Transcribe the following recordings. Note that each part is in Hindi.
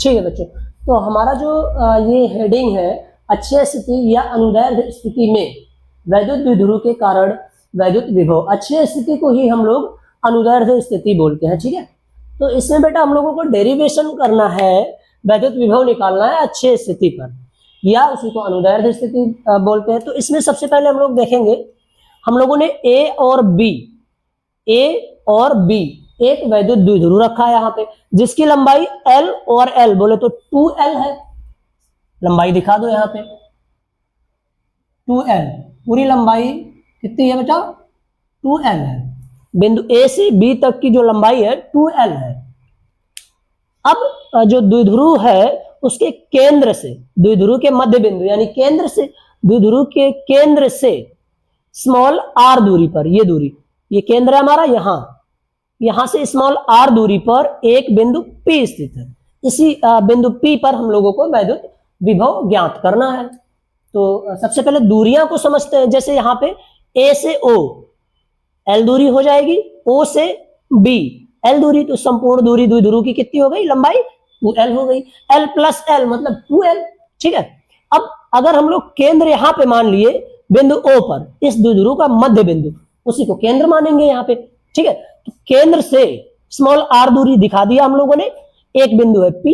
ठीक है बच्चों, तो हमारा जो ये हेडिंग है, अक्षय स्थिति या अनुदैर्ध्य स्थिति में वैद्युत द्विध्रुव के कारण वैद्युत विभव, अक्षय स्थिति को ही हम लोग अनुदैर्ध्य स्थिति बोलते हैं। ठीक है, तो इसमें बेटा हम लोगों को डेरिवेशन करना है, वैद्युत विभव निकालना है अक्षय स्थिति पर, या उसी को अनुदैर्ध्य स्थिति बोलते हैं। तो इसमें सबसे पहले हम लोग देखेंगे, हम लोगों ने ए और बी एक वैद्युत द्विध्रुव रखा है यहाँ पे, जिसकी लंबाई L और L बोले तो 2L है। लंबाई दिखा दो यहाँ पे 2L, पूरी लंबाई कितनी है बेटा? 2L है। बिंदु A से B तक की जो लंबाई है 2L है। अब जो द्विध्रुव है उसके केंद्र से, द्विध्रुव के मध्य बिंदु यानी केंद्र से, द्विध्रुव के केंद्र से स्मॉल r दूरी पर, ये दूरी, ये केंद्र है हमारा, यहां से स्मॉल r दूरी पर एक बिंदु P स्थित है। इसी बिंदु P पर हम लोगों को वैद्युत विभव ज्ञात करना है। तो सबसे पहले दूरियां को समझते हैं। जैसे यहाँ पे A से O L दूरी हो जाएगी, O से B L दूरी, तो संपूर्ण दूरी द्विध्रुव की कितनी हो गई? लंबाई 2L हो गई। L प्लस L मतलब 2L। ठीक है, अब अगर हम लोग केंद्र यहाँ पे मान लिए बिंदु O पर, इस द्विध्रुव का मध्य बिंदु, उसी को केंद्र मानेंगे यहाँ पे। ठीक है, तो केंद्र से स्मॉल r दूरी दिखा दिया हम लोगों ने, एक बिंदु है P।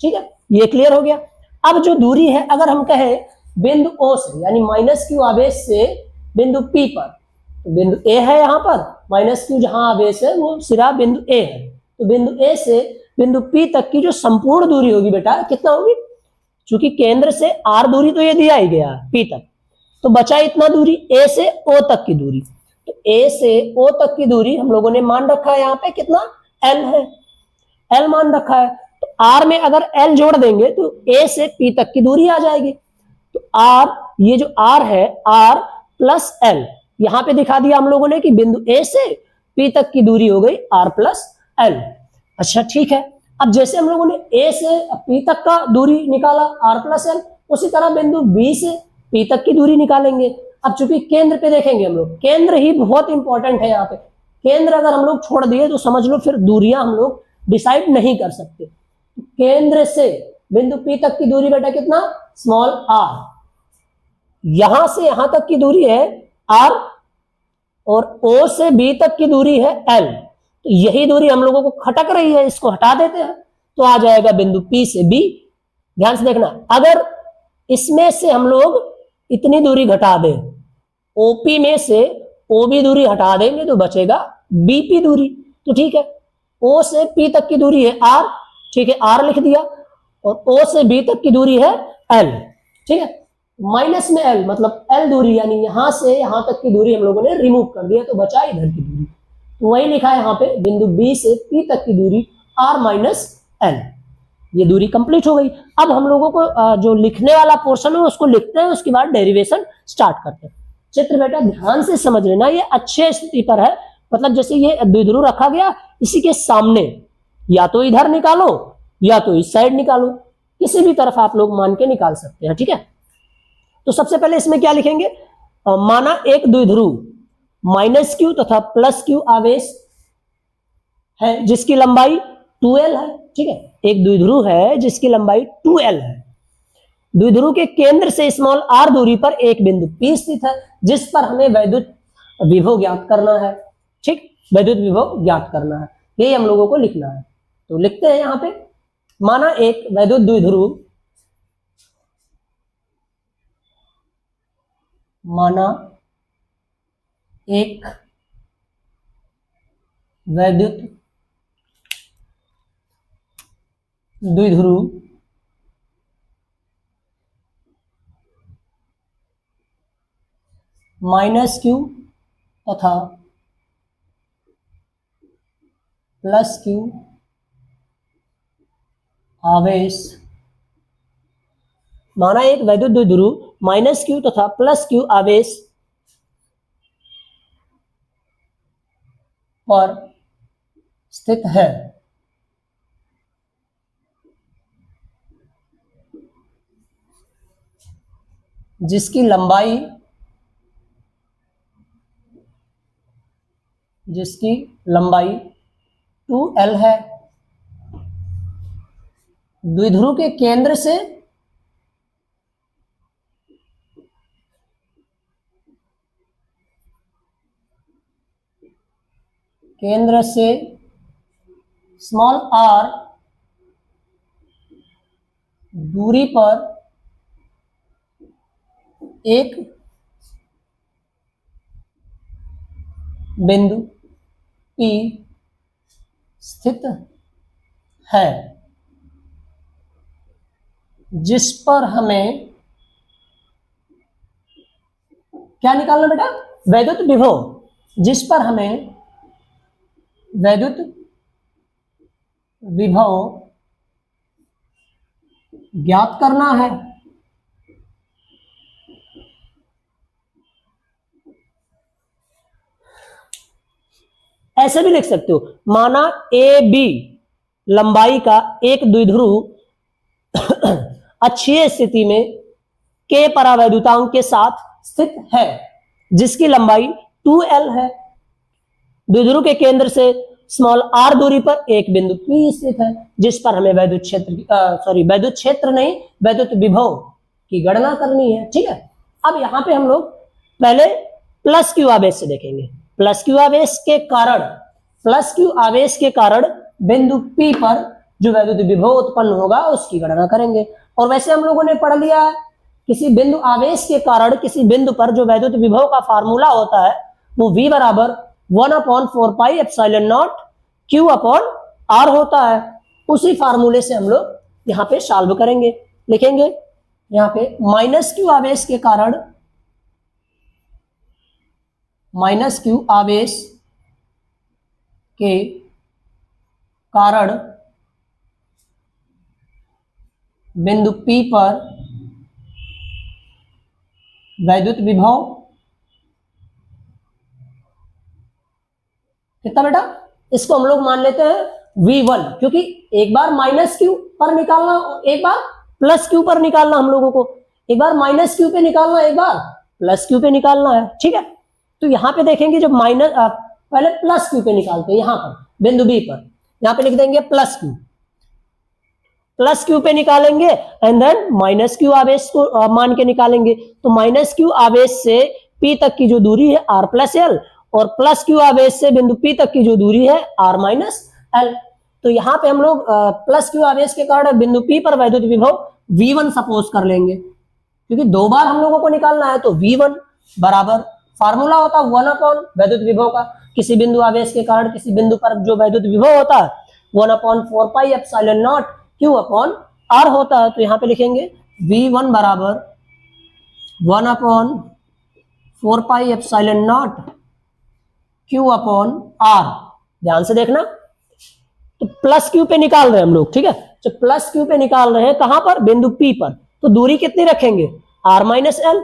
ठीक है, ये क्लियर हो गया। अब जो दूरी है, अगर हम कहें बिंदु O से यानी -q आवेश से बिंदु P पर, तो बिंदु A है यहाँ पर, -q जहां आवेश है वो सिरा बिंदु A है, तो बिंदु A से बिंदु P तक की जो संपूर्ण दूरी होगी बेटा कितना होगी? चूंकि केंद्र से r दूरी तो ये दिया ही गया P तक, तो बचा इतना दूरी A से O तक की दूरी। तो A से O तक की दूरी हम लोगों ने मान रखा है यहाँ पे कितना? L है, L मान रखा है। तो R में अगर L जोड़ देंगे तो A से P तक की दूरी आ जाएगी। तो R, ये जो R है, R प्लस L, यहां पे दिखा दिया हम लोगों ने कि बिंदु A से P तक की दूरी हो गई R प्लस L। अच्छा ठीक है, अब जैसे हम लोगों ने A से P तक का दूरी निकाला R प्लस L, उसी तरह बिंदु B से P तक की दूरी निकालेंगे। अब चूंकि केंद्र पे देखेंगे हम लोग, केंद्र ही बहुत इंपॉर्टेंट है यहाँ पे। केंद्र अगर हम लोग छोड़ दिए तो समझ लो फिर दूरियां हम लोग डिसाइड नहीं कर सकते। केंद्र से बिंदु P तक की दूरी बेटा कितना? Small r। यहां से यहां तक की दूरी है r, और O से B तक की दूरी है L। तो यही दूरी हम लोगों को खटक रही है, इसको हटा देते हैं तो आ जाएगा बिंदु P से B। ध्यान से देखना, अगर इसमें से हम लोग इतनी दूरी घटा दें, OP में से OB दूरी हटा देंगे तो बचेगा BP दूरी। तो ठीक है, O से P तक की दूरी है R, ठीक है, R लिख दिया, और O से B तक की दूरी है L। ठीक है, माइनस में L मतलब L दूरी, यानी यहां से यहां तक की दूरी हम लोगों ने रिमूव कर दिया तो बचा इधर की दूरी। तो वही लिखा है यहाँ पे, बिंदु B से P तक की दूरी R माइनस L। ये दूरी कंप्लीट हो गई। अब हम लोगों को जो लिखने वाला पोर्शन है उसको लिखते हैं, उसके बाद डेरिवेशन स्टार्ट करते हैं। चित्र बेटा ध्यान से समझ लेना, ये अक्षय स्थिति पर है, मतलब जैसे ये द्विध्रुव रखा गया, इसी के सामने या तो इधर निकालो या तो इस साइड निकालो, किसी भी तरफ आप लोग मान के निकाल सकते हैं। ठीक है, तो सबसे पहले इसमें क्या लिखेंगे? माना एक द्विध्रुव -q तथा +q आवेश है जिसकी लंबाई 2L है। ठीक है, एक द्विध्रुव है जिसकी लंबाई 2L है। द्विध्रुव के केंद्र से स्मॉल r दूरी पर एक बिंदु P स्थित है, जिस पर हमें वैद्युत विभव ज्ञात करना है। ठीक, वैद्युत विभव ज्ञात करना है, यही हम लोगों को लिखना है। तो लिखते हैं यहां पे, माना एक वैद्युत द्विध्रुव, माना एक वैद्युत द्विध्रुव -q तथा +q आवेश, माना एक वैद्युत द्विध्रुव -q तथा +q आवेश पर स्थित है, जिसकी लंबाई 2L है। द्विध्रुव के केंद्र से स्मॉल r दूरी पर एक बिंदु P स्थित है, जिस पर हमें क्या निकालना बेटा? वैद्युत विभव, जिस पर हमें वैद्युत विभव ज्ञात करना है। ऐसे भी लिख सकते हो, माना ए बी लंबाई का एक द्विध्रुव अक्षीय स्थिति में k परावैद्युतांक के साथ स्थित है, जिसकी लंबाई 2l है। द्विध्रुव के केंद्र से स्मॉल r दूरी पर एक बिंदु P स्थित है, जिस पर हमें वैद्युत क्षेत्र नहीं, वैद्युत विभव की गणना करनी है। ठीक है, अब यहां पे हम लोग पहले प्लस क्यू आवेश से देखेंगे। प्लस क्यू आवेश के कारण बिंदु P पर जो वैद्युत विभव उत्पन्न होगा उसकी गणना करेंगे। और वैसे हम लोगों ने पढ़ लिया है, किसी बिंदु आवेश के कारण किसी बिंदु पर जो वैद्युत विभव का फार्मूला होता है वो V बराबर 1/4πε0 Q/R होता है। उसी फार्मूले से हम लोग यहाँ पे सॉल्व करेंगे। लिखेंगे यहाँ पे माइनस क्यू आवेश के कारण बिंदु P पर वैद्युत विभव कितना बेटा? इसको हम लोग मान लेते हैं V1, क्योंकि एक बार माइनस क्यू पर निकालना, एक बार प्लस क्यू पर निकालना, हम लोगों को एक बार माइनस क्यू पे निकालना, एक बार प्लस क्यू पे निकालना है। ठीक है, तो यहां पे देखेंगे जब पहले प्लस क्यू पे निकालते हैं, यहां पर बिंदु बी पर, यहां पे लिख देंगे प्लस क्यू पे निकालेंगे एंड देन माइनस क्यू आवेश को मान के निकालेंगे। तो माइनस क्यू आवेश से P तक की जो दूरी है R+L, और प्लस क्यू आवेश से बिंदु P तक की जो दूरी है R-L। तो यहाँ पे हम लोग प्लस क्यू आवेश के कारण बिंदु P पर वैद्युत विभव V1 सपोज कर लेंगे, क्योंकि दो बार हम लोगों को निकालना है। तो V1 बराबर फार्मूला होता है 1 वैद्युत विभव का, किसी बिंदु आवेश के कारण किसी बिंदु पर जो वैद्युत विभव होता है 1/4πε0 Q/R होता है। तो यहाँ पे लिखेंगे V1 बराबर 1/4πε0 Q/R। ध्यान से देखना, तो प्लस क्यू पे निकाल रहे हैं हम लोग। ठीक है, तो प्लस क्यू पे निकाल रहे हैं कहां पर? बिंदु P पर। तो दूरी कितनी रखेंगे? R-L।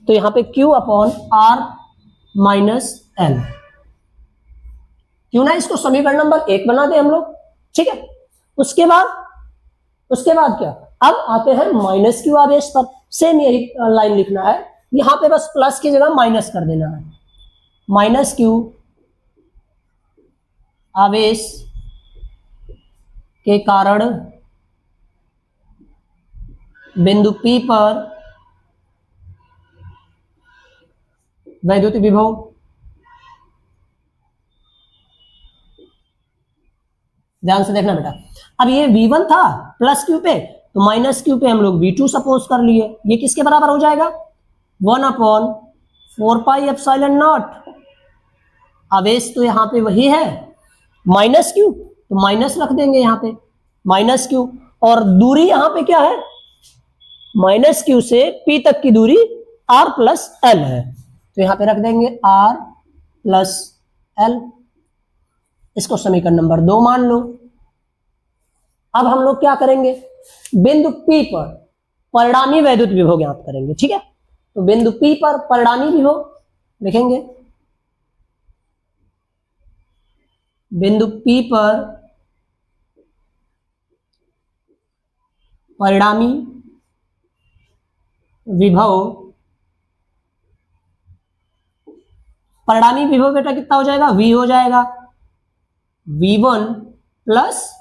तो यहां पे Q/R-L। क्यों ना इसको समीकरण नंबर 1 बना दे हम लोग। ठीक है, उसके बाद क्या? अब आते हैं माइनस क्यू आवेश पर। सेम यही लाइन लिखना है, यहां पे बस प्लस की जगह माइनस कर देना है। माइनस क्यू आवेश के कारण बिंदु P पर वैद्युत विभव ध्यान से देखना बेटा। अब ये V1 था प्लस क्यू पे, तो माइनस क्यू पे हम लोग V2 सपोज कर लिए। ये किसके बराबर हो जाएगा? 1/4πε0। आवेश तो यहां पे वही है माइनस क्यू, तो माइनस रख देंगे यहां पे माइनस क्यू, और दूरी यहां पे क्या है? माइनस क्यू से P तक की दूरी R+L है, तो यहां पे रख देंगे R+L। इसको समीकरण नंबर 2 मान लो। अब हम लोग क्या करेंगे? बिंदु P पर परिणामी वैद्युत विभव ज्ञात करेंगे। ठीक है, तो बिंदु P पर परिणामी विभव लिखेंगे। बिंदु P पर परिणामी विभव बेटा कितना हो जाएगा? V हो जाएगा V1 प्लस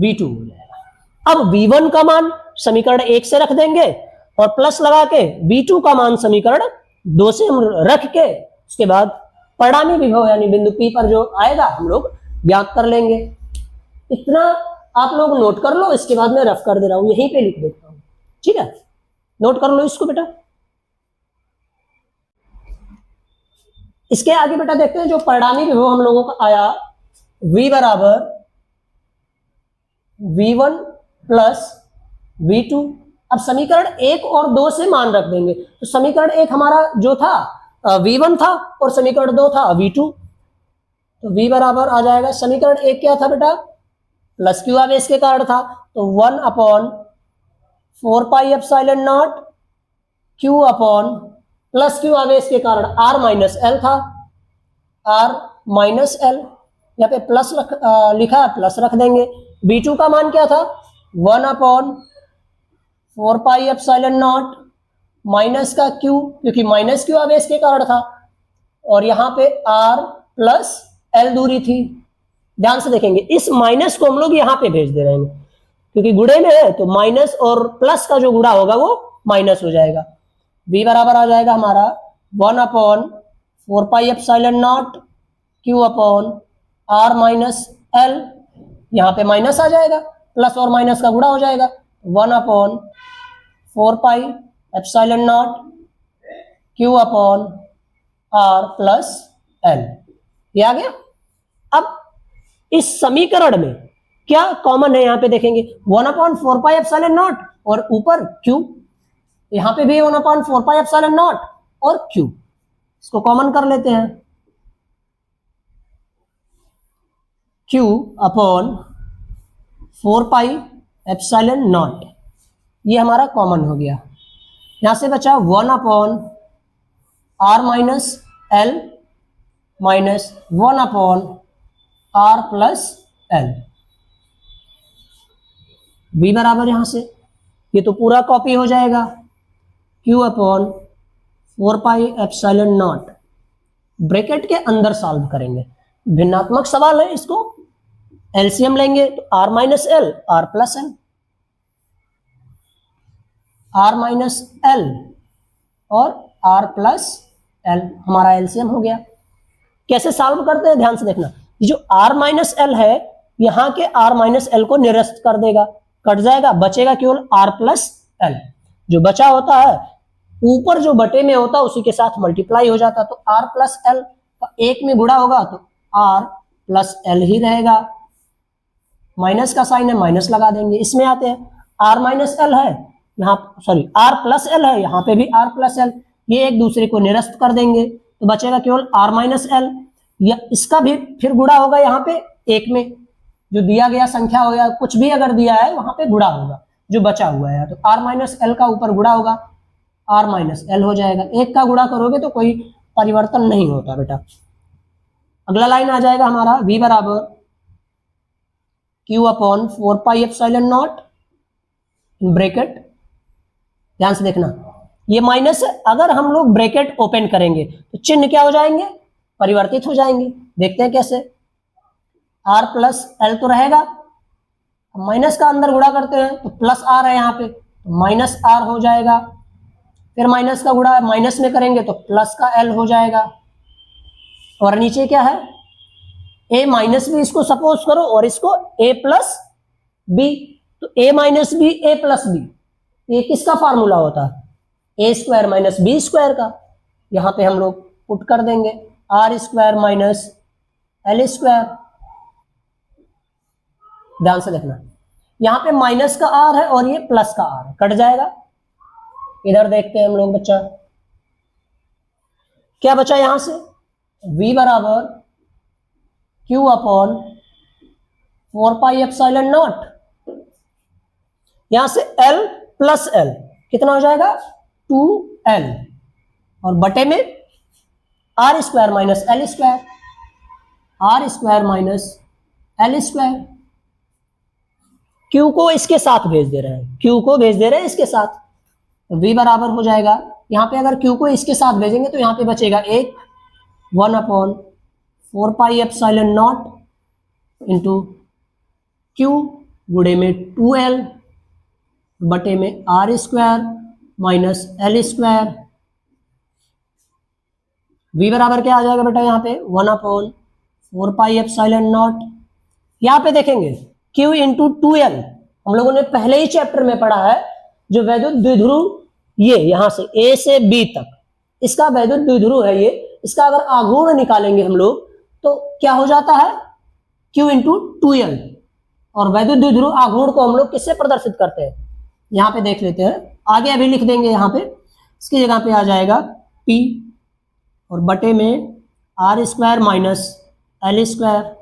V2 हो जाएगा। अब V1 का मान समीकरण 1 से रख देंगे और प्लस लगा के V2 का मान समीकरण 2 से हम रख के उसके बाद परिणामी विभव यानी बिंदु P पर जो आएगा हम लोग ज्ञात कर लेंगे। इतना आप लोग नोट कर लो, इसके बाद मैं रफ कर दे रहा हूं, यहीं पे लिख देता हूं, ठीक है। नोट कर लो इसको बेटा। इसके आगे बेटा देखते हैं जो परिणामी विभव हम लोगों का आया V बराबर V1 प्लस V2। अब समीकरण 1 और 2 से मान रख देंगे, तो समीकरण 1 हमारा जो था V1 था और समीकरण 2 था V2। तो V बराबर आ जाएगा, समीकरण 1 क्या था बेटा, प्लस क्यू आवेश के कारण था, तो 1/4 pi epsilon not Q upon plus Q आवेश के कारण R माइनस एल था, R माइनस एल, यहाँ पे प्लस लिखा है, प्लस रख देंगे। V2 का मान क्या था, 1/4 पाई एप्सिलॉन नॉट माइनस का Q, क्योंकि माइनस क्यू आवेश के कारण था, और यहाँ पे R प्लस एल दूरी थी। ध्यान से देखेंगे, इस माइनस को हम लोग यहाँ पे भेज दे रहे हैं, क्योंकि गुणे में है तो माइनस और प्लस का जो गुणा होगा वो माइनस हो जाएगा। V बराबर आ जाएगा हमारा 1/4 pi epsilon not Q upon R minus L, यहाँ पे माइनस आ जाएगा, प्लस और माइनस का गुणा हो जाएगा, 1/4 pi epsilon not Q upon R plus L. ये आ गया। अब इस समीकरण में क्या कॉमन है, यहां पे देखेंगे 1/4 पाई एप्सिलॉन नॉट और ऊपर Q, यहां पे भी 1/4 पाई एप्सिलॉन नॉट और Q, इसको कॉमन कर लेते हैं। Q upon 4 pi epsilon not, ये हमारा कॉमन हो गया। यहां से बचा 1/R minus L minus 1/R plus L. V बराबर यहां से ये तो पूरा कॉपी हो जाएगा, Q upon 4 pi epsilon not, bracket के अंदर सॉल्व करेंगे, भिन्नात्मक सवाल है, इसको एलसीएम लेंगे तो R minus L, R plus L, R minus L और R प्लस एल, हमारा एलसीएम हो गया। कैसे सॉल्व करते हैं, ध्यान से देखना, ये जो R माइनस एल है, यहां के R माइनस एल को निरस्त कर देगा, कट जाएगा, बचेगा केवल R प्लस एल। जो बचा होता है ऊपर जो बटे में होता है उसी के साथ मल्टीप्लाई हो जाता, तो R प्लस एल का एक में गुणा होगा तो R प्लस एल ही रहेगा, माइनस का साइन है, माइनस लगा देंगे। इसमें आते हैं, R माइनस एल है यहाँ, सॉरी R प्लस एल है, यहाँ पे भी R प्लस एल, ये एक दूसरे को निरस्त कर देंगे तो बचेगा केवल R माइनस एल। या इसका भी फिर गुणा होगा यहाँ पे एक में, जो दिया गया संख्या हो या कुछ भी अगर दिया है वहां पे गुणा होगा जो बचा हुआ है, तो R माइनस एल का ऊपर गुणा होगा, R माइनस एल हो जाएगा। एक का गुणा करोगे तो कोई परिवर्तन नहीं होता बेटा। अगला लाइन आ जाएगा हमारा V बराबर Q upon 4 pi epsilon not in bracket, ध्यान से देखना ये माइनस है, अगर हम लोग ब्रैकेट ओपन करेंगे तो चिन्ह क्या हो जाएंगे, परिवर्तित हो जाएंगे। देखते हैं कैसे, R प्लस एल तो रहेगा, माइनस का अंदर गुणा करते हैं तो प्लस R है यहाँ पे, तो माइनस R हो जाएगा, फिर माइनस का गुणा माइनस में करेंगे तो प्लस का L हो जाएगा, और नीचे क्या है A माइनस बी, इसको सपोज करो और इसको A प्लस बी, तो A minus B A plus B, ये किसका फार्मूला होता है, A square minus B square का। यहाँ पे हम लोग पुट कर देंगे R square minus L square. ध्यान से देखना, यहाँ पे माइनस का R है और ये प्लस का R है, कट जाएगा। इधर देखते हैं हम लोग बच्चा क्या बचा, यहां से V बराबर Q upon 4 pi epsilon not, यहां से L प्लस L कितना हो जाएगा 2L, और बटे में R square minus L square, R square minus L square. Q को इसके साथ भेज दे रहे हैं, Q को भेज दे रहे हैं इसके साथ, तो V बराबर हो जाएगा, यहाँ पे अगर Q को इसके साथ भेजेंगे तो यहाँ पे बचेगा एक 1/4 pi epsilon naught into Q गुणे में 2l बटे में R square minus L square. v बराबर क्या आ जाएगा बेटा यहाँ पे 1/4 पाई एप्सिलॉन नॉट। यहाँ पे देखेंगे q इंटू 2l हम लोगों ने पहले ही चैप्टर में पढ़ा है, जो वैद्युत द्विध्रुव ये यहां से a से b तक इसका वैद्युत द्विध्रुव है ये, इसका अगर आघूर्ण निकालेंगे हम लोग तो क्या हो जाता है q इंटू 2l। और वैद्युत द्विध्रुव आघूर्ण को हम लोग किससे प्रदर्शित करते हैं, यहाँ पे देख लेते हैं, आगे अभी लिख देंगे यहाँ पे, इसकी जगह पे आ जाएगा p और बटे में R square minus L square.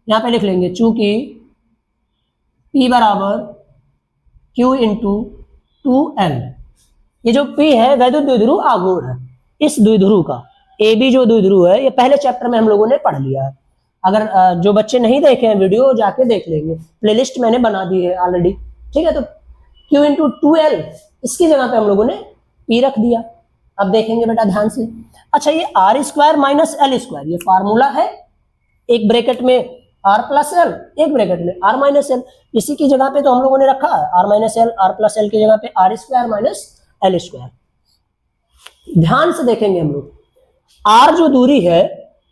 यहाँ पे लिख लेंगे चूंकि p बराबर q इंटू 2l, ये जो p है वैद्युत द्विध्रुव आघूर्ण है। इस द्विध्रुव का AB जो द्विध्रुव है ये पहले चैप्टर में हम लोगों ने पढ़ लिया है। अगर जो बच्चे नहीं देखे हैं वीडियो जाके देख लेंगे, प्लेलिस्ट मैंने बना दी है ऑलरेडी, ठीक है। तो q इंटू 2l इसकी जगह पे हम लोगों ने p रख दिया। अब देखेंगे बेटा ध्यान से, अच्छा ये R square minus L square ये फार्मूला है, एक ब्रैकेट में आर प्लस एल, एक ब्रैकेट में आर माइनस एल, इसी की जगह पे तो हम लोगों ने रखा है R minus L, R plus L की जगह पे R square minus L square. ध्यान से देखेंगे हम लोग, आर जो दूरी है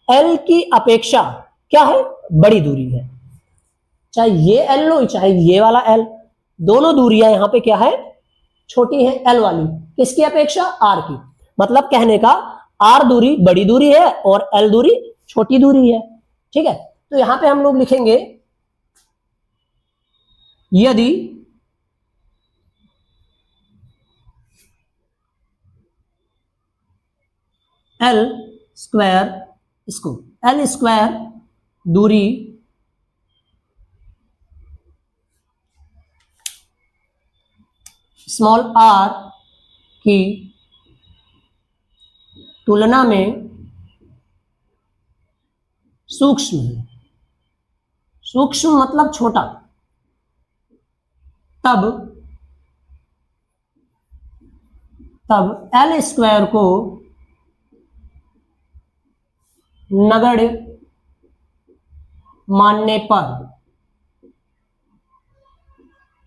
एल की अपेक्षा क्या है, बड़ी दूरी है। चाहे ये एल लो चाहे ये वाला एल, दोनों दूरियां यहां पे क्या है, छोटी है एल वाली, किसकी अपेक्षा, आर की। मतलब कहने का आर दूरी बड़ी दूरी है और एल दूरी छोटी दूरी है, ठीक है। तो यहां पे हम लोग लिखेंगे यदि एल स्क्वायर, इसको एल स्क्वायर दूरी स्मॉल आर की तुलना में सूक्ष्म है, सूक्ष्म मतलब छोटा, तब एल स्क्वायर को नगण्य मानने पर,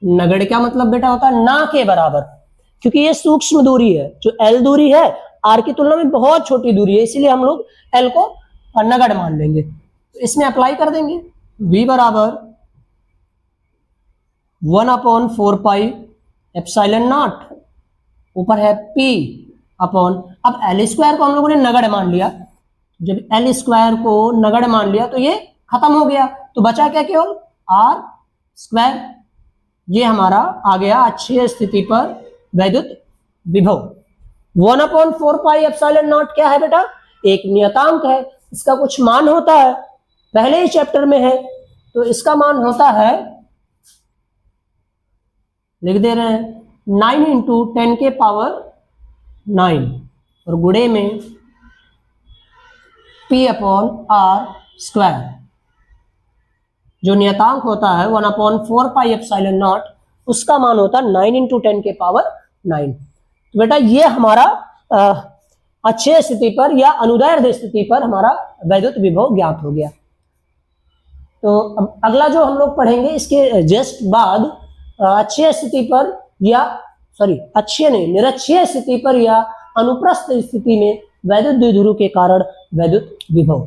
नगण्य क्या मतलब बेटा होता है ना के बराबर, क्योंकि ये सूक्ष्म दूरी है, जो एल दूरी है आर की तुलना में बहुत छोटी दूरी है, इसीलिए हम लोग एल को नगण्य मान लेंगे। तो इसमें अप्लाई कर देंगे v बराबर 1/4 पाई एप्सिलॉन नॉट, ऊपर है p अपॉन, अब एल स्क्वायर को हम लोगों ने नगण्य मान लिया, जब एल स्क्वायर को नगण्य मान लिया तो ये खत्म हो गया, तो बचा क्या केवल आर स्क्वायर। ये हमारा आ गया अक्षीय स्थिति पर वैद्युत विभव। 1/4 पाई एप्सिलॉन नॉट क्या है बेटा, एक नियतांक है, इसका कुछ मान होता है, पहले ही चैप्टर में है, तो इसका मान होता है, लिख दे रहे हैं 9 इंटू 10 के पावर 9 और गुणे में p अपॉन आर स्क्वायर, जो नियतांक होता है 1/4 पाई एप्सिलॉन नॉट, उसका मान होता है 9 इंटू 10 के पावर 9। तो बेटा ये हमारा अक्षीय स्थिति पर या अनुदैर्ध्य स्थिति पर हमारा वैद्युत विभव ज्ञात हो गया। तो अब अगला जो हम लोग पढ़ेंगे इसके जस्ट बाद अक्षीय स्थिति पर या अक्षीय नहीं निरक्षीय स्थिति पर या अनुप्रस्थ स्थिति में वैद्युत द्विध्रुव के कारण वैद्युत विभव।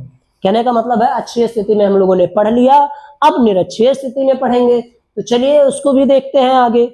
कहने का मतलब है अक्षीय स्थिति में हम लोगों ने पढ़ लिया, अब निरक्षीय स्थिति में पढ़ेंगे, तो चलिए उसको भी देखते हैं आगे।